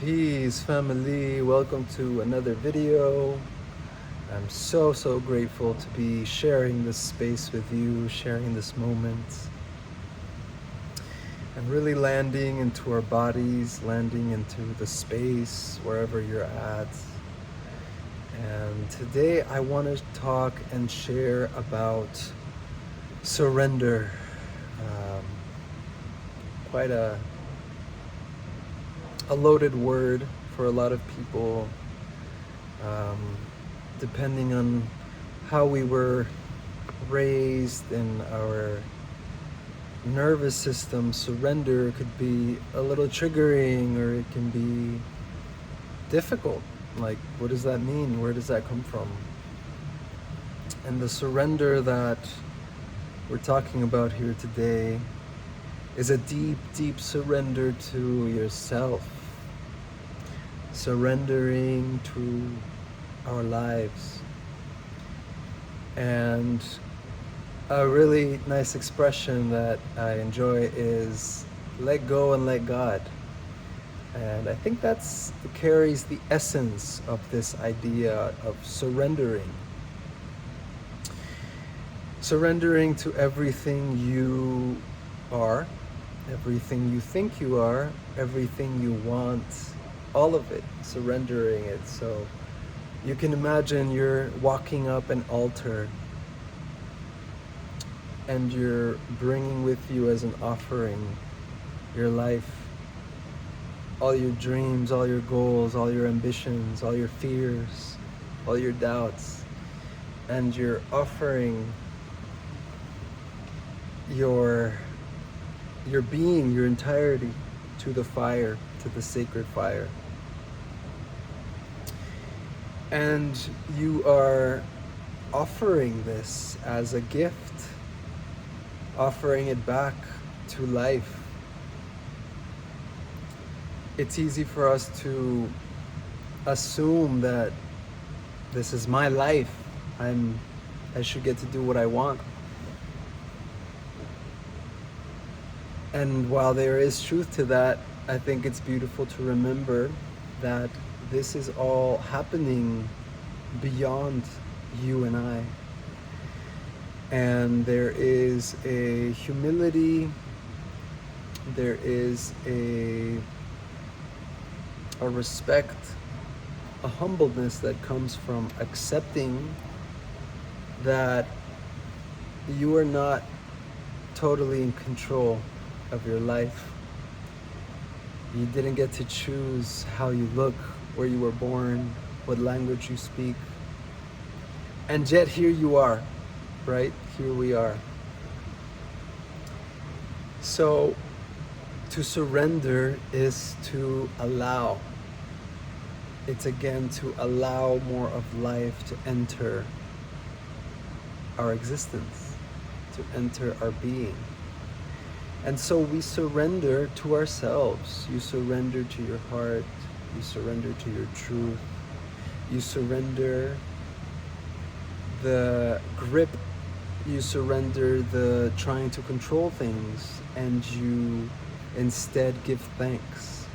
Peace, family. Welcome to another video. I'm so grateful to be sharing this space with you, sharing this moment, and really landing into our bodies, landing into the space wherever you're at. And today I want to talk and share about surrender. Um, quite a loaded word for a lot of people, um, depending on how we were raised in our nervous system. Surrender could be a little triggering, or it can be difficult. Like, what does that mean? Where does that come from? And the surrender that we're talking about here today is a deep surrender to yourself, surrendering to our lives. And a really nice expression that I enjoy is let go and let God. And I think that's carries the essence of this idea of surrendering. Surrendering to everything you are, everything you think you are, everything you want, all of it, surrendering it. So you can imagine you're walking up an altar and you're bringing with you as an offering your life, all your dreams, all your goals, all your ambitions, all your fears, all your doubts, and you're offering your being, your entirety, to the fire, to the sacred fire. And you are offering this as a gift, offering it back to life. It's easy for us to assume that this is my life. I should get to do what I want. And while there is truth to that, I think it's beautiful to remember that this is all happening beyond you and I. And there is a humility, there is a respect, a humbleness that comes from accepting that you are not totally in control of your life. You didn't get to choose how you look, where you were born, what language you speak. And yet here you are, right? Here we are. So to surrender is to allow. It's again to allow more of life to enter our existence, to enter our being. And so we surrender to ourselves. You surrender to your heart. You surrender to your truth. You surrender the grip. You surrender the trying to control things, and you instead give thanks.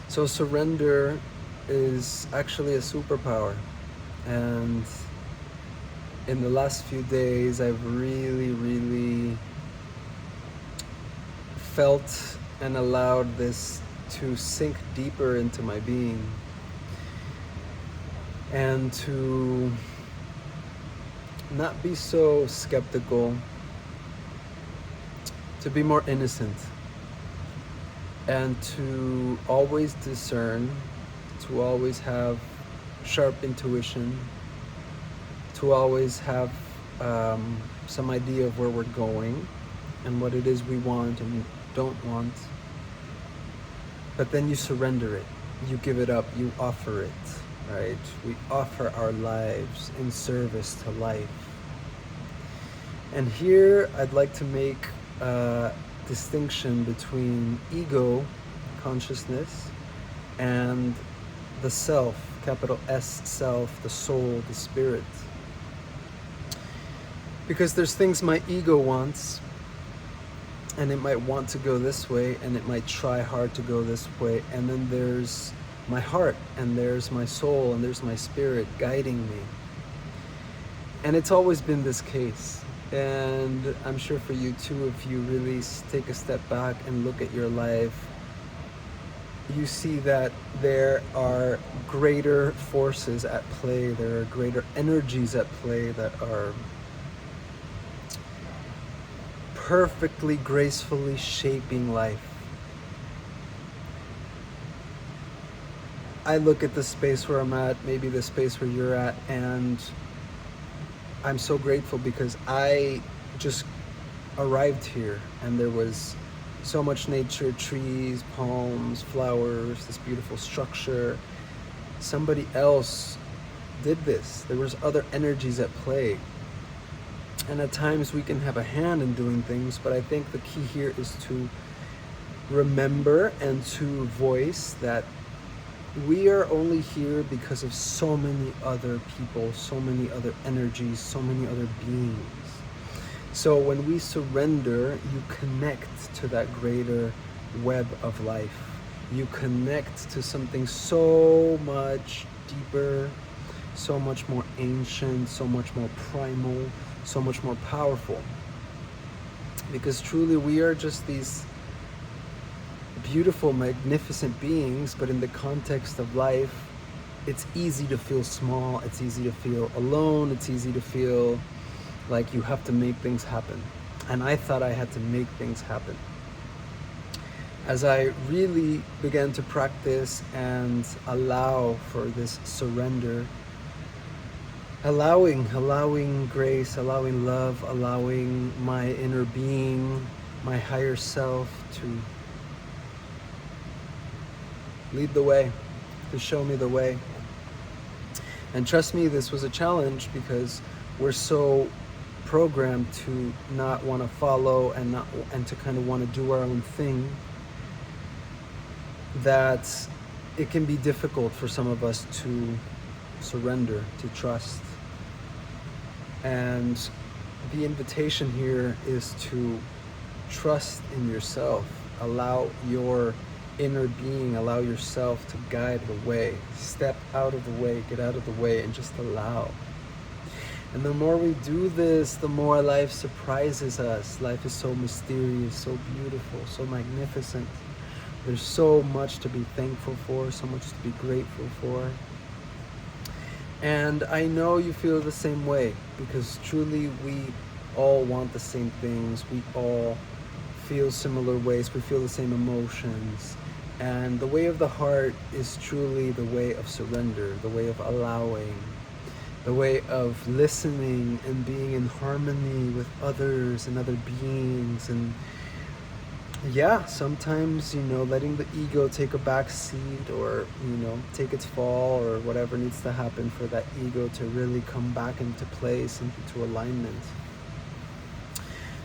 So surrender is actually a superpower. And in the last few days, I've really felt and allowed this to sink deeper into my being, and to not be so skeptical, to be more innocent, and to always discern, to always have sharp intuition, to always have some idea of where we're going and what it is we want and don't want. But then you surrender it, you give it up, you offer it, right? We offer our lives in service to life. And here I'd like to make a distinction between ego consciousness and the self, capital S self, the soul, the spirit. Because there's things my ego wants, and it might want to go this way, and it might try hard to go this way. And then there's my heart, and there's my soul, and there's my spirit guiding me. And it's always been this case. And I'm sure for you too, if you really take a step back and look at your life, you see that there are greater forces at play, there are greater energies at play that are perfectly, gracefully shaping life. I look at the space where I'm at, maybe the space where you're at, and I'm so grateful because I just arrived here and there was so much nature, trees, palms, flowers, this beautiful structure. Somebody else did this. There was other energies at play. And at times we can have a hand in doing things, but I think the key here is to remember and to voice that we are only here because of so many other people, so many other energies, so many other beings. So when we surrender, you connect to that greater web of life. You connect to something so much deeper, so much more ancient, so much more primal, so much more powerful. Because truly we are just these beautiful, magnificent beings, but in the context of life, it's easy to feel small, it's easy to feel alone, it's easy to feel like you have to make things happen. And I thought I had to make things happen. As I really began to practice and allow for this surrender, allowing grace, allowing love, allowing my inner being, my higher self to lead the way, to show me the way. And trust me, this was a challenge because we're so programmed to not want to follow and to kind of want to do our own thing, that it can be difficult for some of us to surrender, to trust. And the invitation here is to trust in yourself. Allow your inner being, allow yourself to guide the way. Step out of the way, get out of the way, and just allow. And the more we do this, the more life surprises us. Life is so mysterious, so beautiful, so magnificent. There's so much to be thankful for, so much to be grateful for. And I know you feel the same way, because truly we all want the same things. We all feel similar ways. We feel the same emotions. And the way of the heart is truly the way of surrender, the way of allowing, the way of listening and being in harmony with others and other beings. And yeah, sometimes, letting the ego take a back seat, or, take its fall, or whatever needs to happen for that ego to really come back into place and into alignment.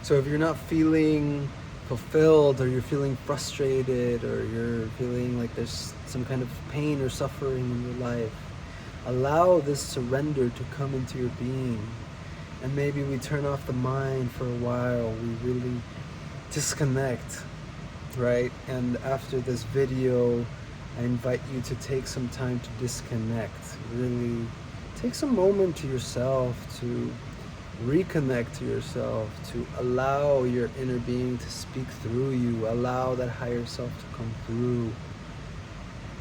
So if you're not feeling fulfilled, or you're feeling frustrated, or you're feeling like there's some kind of pain or suffering in your life, allow this surrender to come into your being. And maybe we turn off the mind for a while, we really disconnect, right? And after this video, I invite you to take some time to disconnect. Really take some moment to yourself, to reconnect to yourself, to allow your inner being to speak through you, allow that higher self to come through.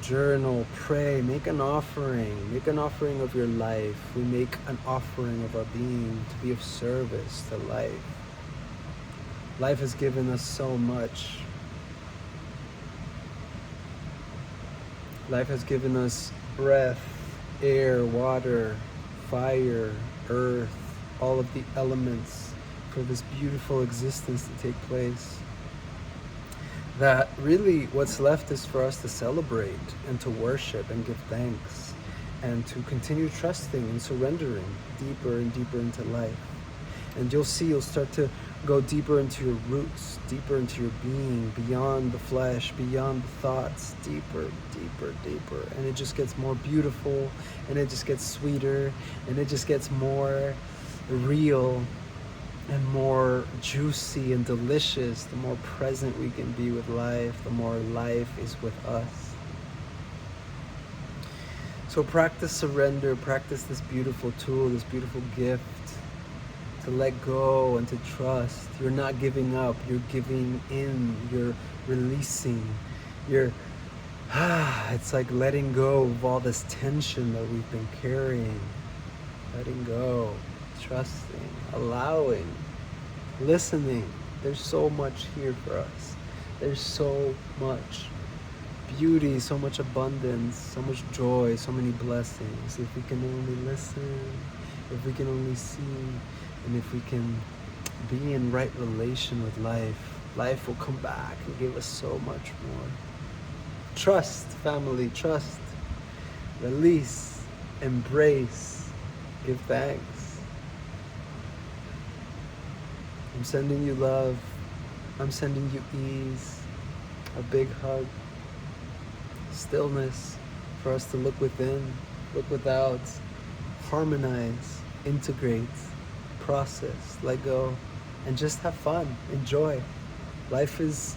Journal, pray, make an offering of your life. We make an offering of our being to be of service to life. Life has given us so much. Life has given us breath, air, water, fire, earth, all of the elements for this beautiful existence to take place. That really what's left is for us to celebrate and to worship and give thanks and to continue trusting and surrendering deeper and deeper into life. And you'll see, you'll start to go deeper into your roots, deeper into your being, beyond the flesh, beyond the thoughts, deeper, deeper, deeper. And it just gets more beautiful, and it just gets sweeter, and it just gets more real. and more juicy and delicious, the more present we can be with life, the more life is with us. So practice surrender, practice this beautiful tool, this beautiful gift, to let go and to trust. You're not giving up, you're giving in, you're releasing, you're it's like letting go of all this tension that we've been carrying. Letting go, trusting, allowing, listening. There's so much here for us. There's so much beauty, so much abundance, so much joy, so many blessings. If we can only listen, if we can only see, and if we can be in right relation with life, life will come back and give us so much more. Trust, family, trust. Release, embrace, give thanks. I'm sending you love. I'm sending you ease, a big hug, stillness for us to look within, look without, harmonize, integrate, process, let go, and just have fun, enjoy. Life is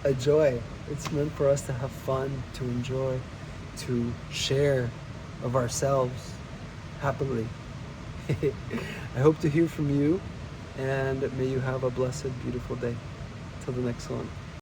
a joy. It's meant for us to have fun, to enjoy, to share of ourselves happily. I hope to hear from you, and may you have a blessed, beautiful day. Till the next one.